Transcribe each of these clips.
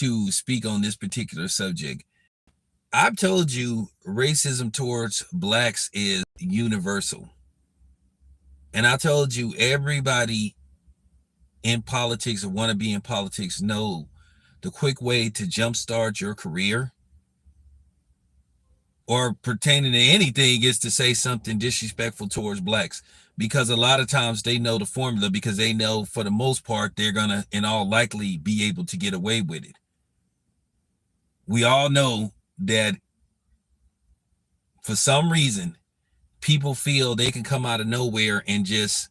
to speak on this particular subject. I've told you racism towards blacks is universal. And I told you everybody in politics or want to be in politics know the quick way to jumpstart your career or pertaining to anything is to say something disrespectful towards blacks, because a lot of times they know the formula, because they know for the most part they're gonna in all likely be able to get away with it. We all know that for some reason people feel they can come out of nowhere and just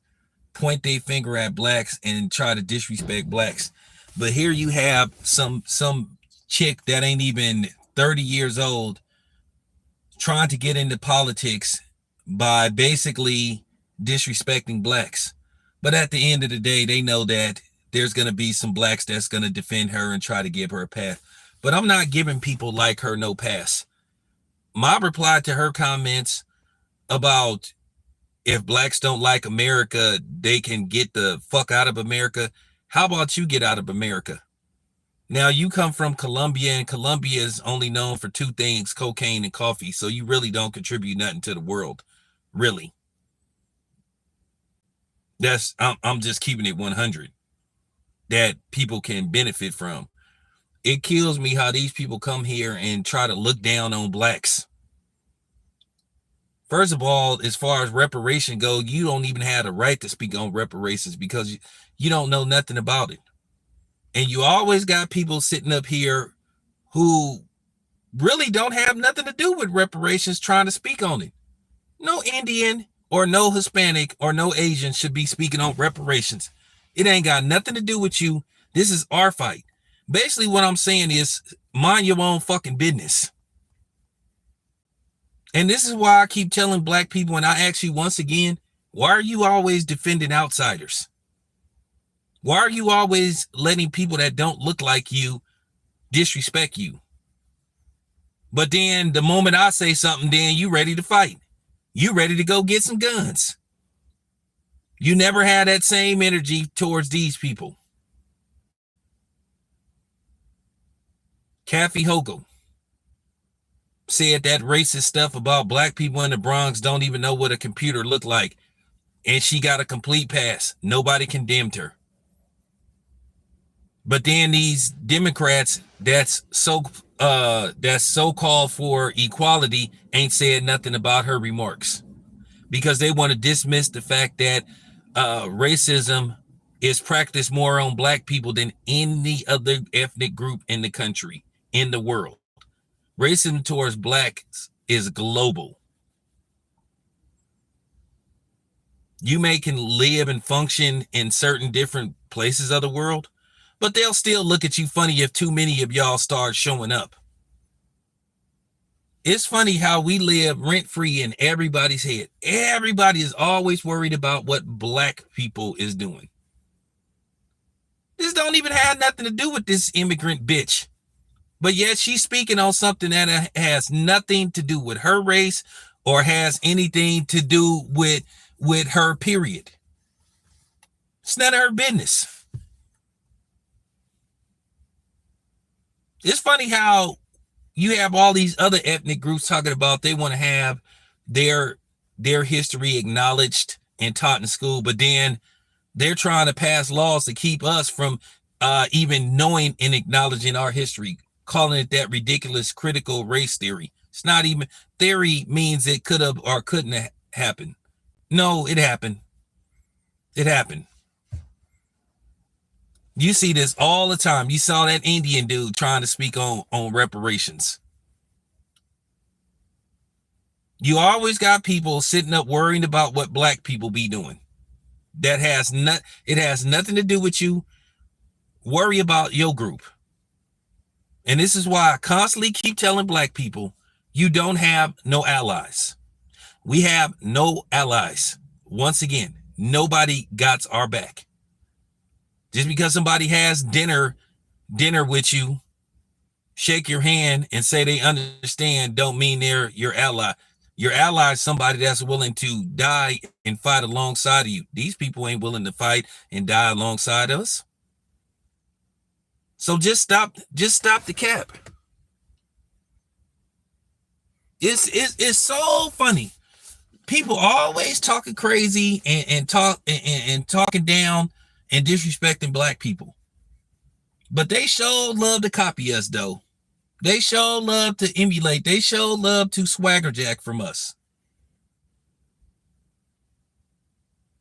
point their finger at blacks and try to disrespect blacks. But here you have some chick that ain't even 30 years old trying to get into politics by basically disrespecting blacks. But at the end of the day, they know that there's going to be some blacks that's going to defend her and try to give her a pass. But I'm not giving people like her no pass. My reply to her comments about if blacks don't like America, they can get the fuck out of America. How about you get out of America? Now, you come from Colombia, and Colombia is only known for two things, cocaine and coffee. So you really don't contribute nothing to the world, really. I'm just keeping it 100 that people can benefit from. It kills me how these people come here and try to look down on blacks. First of all, as far as reparation go, you don't even have the right to speak on reparations because you don't know nothing about it. And you always got people sitting up here who really don't have nothing to do with reparations trying to speak on it. No Indian or no Hispanic or no Asian should be speaking on reparations. It ain't got nothing to do with you. This is our fight. Basically, what I'm saying is mind your own fucking business. And this is why I keep telling black people, and I ask you once again, why are you always defending outsiders? Why are you always letting people that don't look like you disrespect you? But then the moment I say something, then you ready to fight. You ready to go get some guns. You never had that same energy towards these people. Kathy Hochul said that racist stuff about black people in the Bronx don't even know what a computer looked like. And she got a complete pass. Nobody condemned her. But then these Democrats that's so-called for equality ain't said nothing about her remarks because they want to dismiss the fact that racism is practiced more on black people than any other ethnic group in the country, in the world. Racism towards blacks is global. You may can live and function in certain different places of the world, but they'll still look at you funny if too many of y'all start showing up. It's funny how we live rent-free in everybody's head. Everybody is always worried about what black people is doing. This don't even have nothing to do with this immigrant bitch. But yet she's speaking on something that has nothing to do with her race or has anything to do with her, period. It's none of her business. It's funny how you have all these other ethnic groups talking about they want to have their history acknowledged and taught in school, but then they're trying to pass laws to keep us from even knowing and acknowledging our history, calling it that ridiculous critical race theory. It's not even theory, means it could have or couldn't have happened. No, it happened. It happened. You see this all the time. You saw that Indian dude trying to speak on reparations. You always got people sitting up worrying about what black people be doing. It has nothing to do with you. Worry about your group. And this is why I constantly keep telling black people, you don't have no allies. We have no allies. Once again, nobody got our back. Just because somebody has dinner with you, shake your hand and say they understand, don't mean they're your ally. Your ally is somebody that's willing to die and fight alongside of you. These people ain't willing to fight and die alongside us. So just stop the cap. It's so funny. People always talking crazy and talking down and disrespecting black people. But they sure love to copy us though. They sure love to emulate. They sure love to swagger jack from us.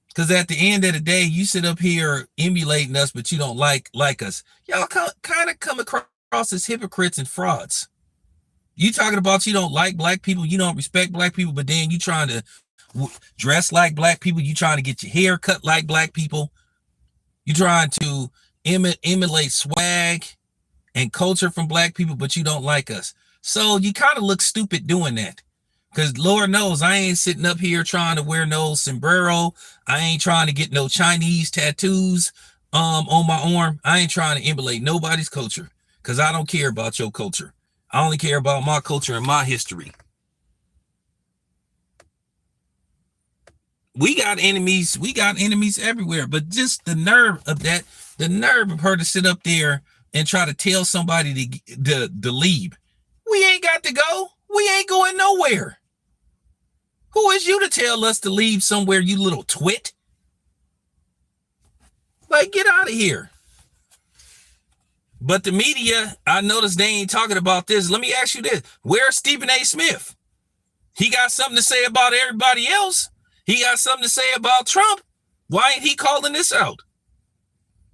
Because at the end of the day, you sit up here emulating us, but you don't like us. Y'all kind of come across as hypocrites and frauds. You talking about you don't like black people, you don't respect black people, but then you trying to dress like black people, you trying to get your hair cut like black people, you trying to emulate swag and culture from black people, but you don't like us. So you kind of look stupid doing that. Because Lord knows I ain't sitting up here trying to wear no sombrero. I ain't trying to get no Chinese tattoos on my arm. I ain't trying to emulate nobody's culture because I don't care about your culture. I only care about my culture and my history. We got enemies everywhere, but just the nerve of her to sit up there and try to tell somebody to leave. We ain't got to go. We ain't going nowhere. Who is you to tell us to leave somewhere, you little twit? Like, get out of here. But the media, I noticed they ain't talking about this. Let me ask you this. Where's Stephen A. Smith? He got something to say about everybody else. He got something to say about Trump. Why ain't he calling this out?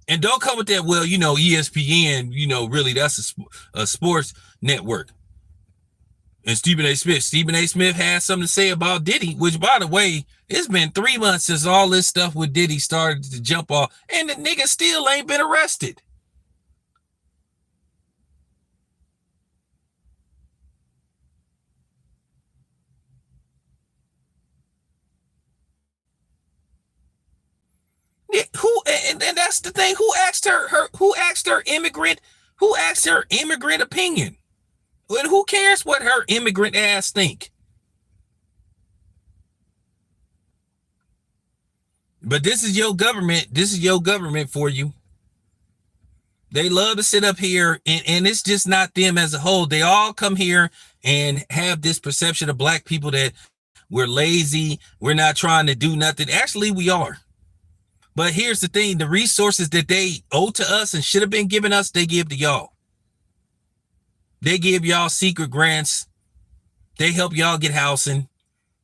And don't come with that, well, ESPN, really that's a sports network. And Stephen A. Smith has something to say about Diddy, which, by the way, it's been 3 months since all this stuff with Diddy started to jump off, and the nigga still ain't been arrested. Who, and that's the thing. Who asked her immigrant opinion? And who cares what her immigrant ass think? But this is your government. This is your government for you. They love to sit up here, and it's just not them as a whole. They all come here and have this perception of black people that we're lazy, we're not trying to do nothing. Actually, we are. But here's the thing, the resources that they owe to us and should have been given us, they give to y'all. They give y'all secret grants. They help y'all get housing.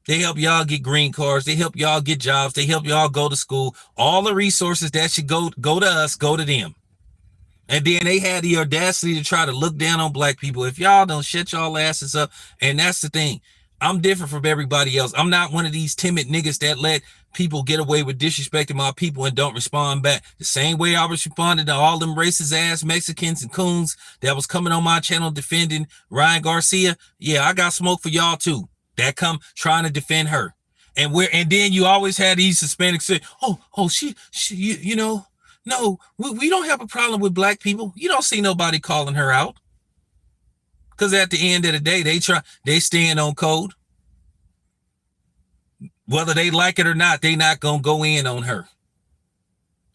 They help y'all get green cards. They help y'all get jobs. They help y'all go to school. All the resources that should go to us, go to them. And then they had the audacity to try to look down on black people. If y'all don't shut y'all asses up, and that's the thing. I'm different from everybody else. I'm not one of these timid niggas that let people get away with disrespecting my people and don't respond back. The same way I responded to all them racist ass Mexicans and coons that was coming on my channel defending Ryan Garcia. Yeah, I got smoke for y'all too. That come trying to defend her. And then you always had these Hispanics say, she no, we don't have a problem with black people. You don't see nobody calling her out. Because at the end of the day, they stand on code. Whether they like it or not, they not going to go in on her.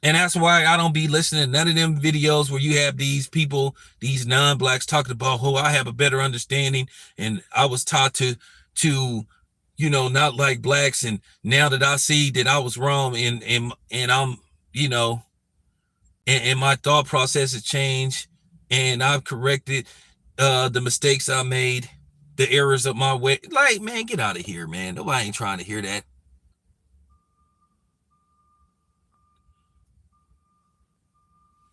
And that's why I don't be listening to none of them videos where you have these people, these non-blacks talking about, I have a better understanding. And I was taught to not like blacks. And now that I see that I was wrong and I'm, and my thought process has changed and I've corrected the mistakes I made, the errors of my way. Like, man, get out of here, man. Nobody ain't trying to hear that.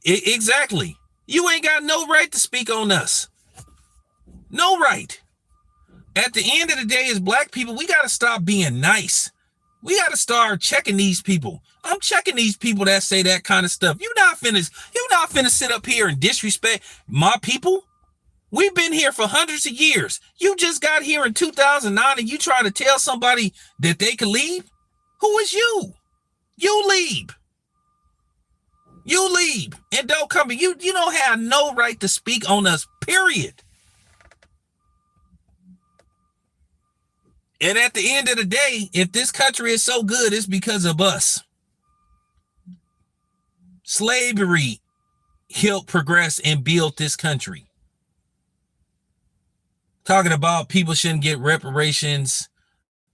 Exactly. You ain't got no right to speak on us. No right. At the end of the day, as black people, we got to stop being nice. We got to start checking these people. I'm checking these people that say that kind of stuff. You're not finna sit up here and disrespect my people. We've been here for hundreds of years. You just got here in 2009 and you trying to tell somebody that they can leave? Who is you? You leave. You leave and don't come. You don't have no right to speak on us, period. And at the end of the day, if this country is so good, it's because of us. Slavery helped progress and build this country. Talking about people shouldn't get reparations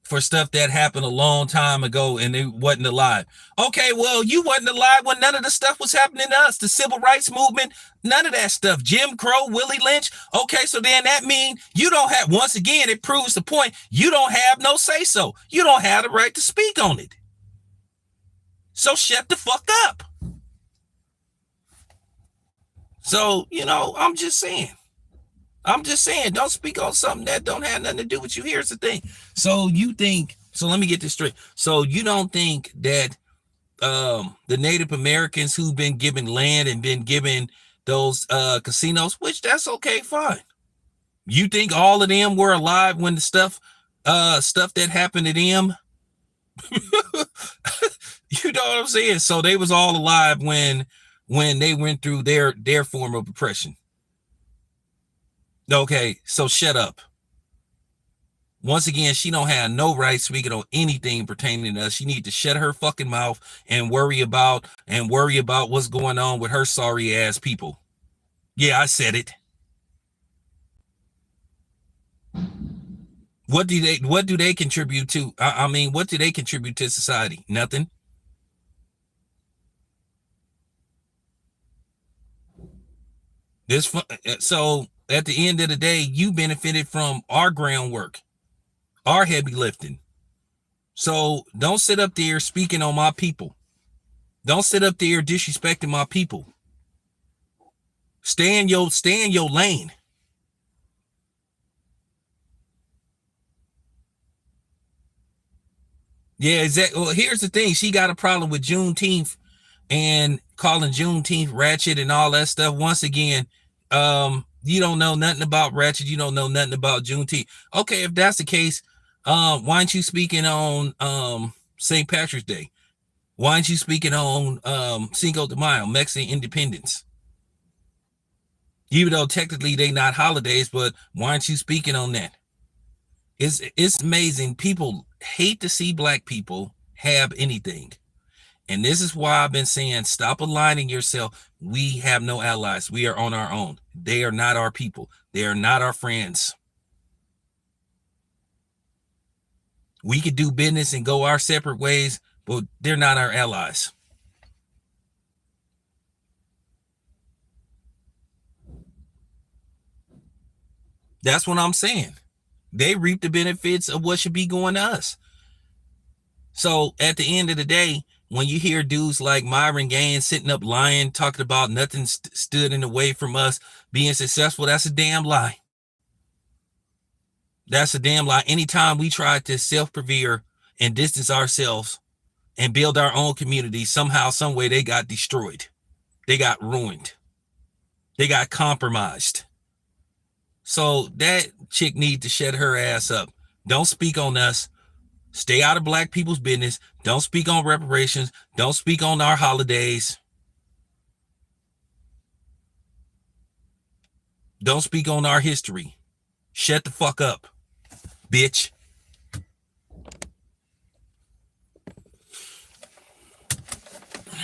for stuff that happened a long time ago and they wasn't alive. Okay, well, you wasn't alive when none of the stuff was happening to us. The civil rights movement, none of that stuff. Jim Crow, Willie Lynch. Okay, so then that means you don't have, once again, it proves the point, you don't have no say-so. You don't have the right to speak on it. So shut the fuck up. So, I'm just saying, don't speak on something that don't have nothing to do with you. Here's the thing. So let me get this straight. So you don't think that the Native Americans who've been given land and been given those casinos, which that's okay, fine. You think all of them were alive when the stuff that happened to them? You know what I'm saying? So they was all alive when they went through their form of oppression. Okay, so shut up. Once again, she don't have no right speaking on anything pertaining to us. She need to shut her fucking mouth and worry about what's going on with her sorry ass people. Yeah, I said it. What do they contribute to? I mean, what do they contribute to society? Nothing. So at the end of the day, you benefited from our groundwork, our heavy lifting. So don't sit up there speaking on my people. Don't sit up there disrespecting my people. Stay in your lane. Yeah, exactly. Well, here's the thing. She got a problem with Juneteenth and calling Juneteenth ratchet and all that stuff. Once again, you don't know nothing about ratchet. You don't know nothing about Juneteenth. Okay, if that's the case, why aren't you speaking on St. Patrick's Day? Why aren't you speaking on Cinco de Mayo, Mexican independence? Even though technically they not holidays, but why aren't you speaking on that? It's amazing. People hate to see black people have anything. And this is why I've been saying, stop aligning yourself. We have no allies. We are on our own. They are not our people. They are not our friends. We could do business and go our separate ways, but they're not our allies. That's what I'm saying. They reap the benefits of what should be going to us. So at the end of the day, when you hear dudes like Myron Gaines sitting up lying, talking about nothing stood in the way from us being successful, that's a damn lie. That's a damn lie. Anytime we try to self-prevere and distance ourselves and build our own community, somehow, some way, they got destroyed. They got ruined. They got compromised. So that chick needs to shut her ass up. Don't speak on us. Stay out of black people's business. Don't speak on reparations. Don't speak on our holidays. Don't speak on our history. Shut the fuck up, bitch.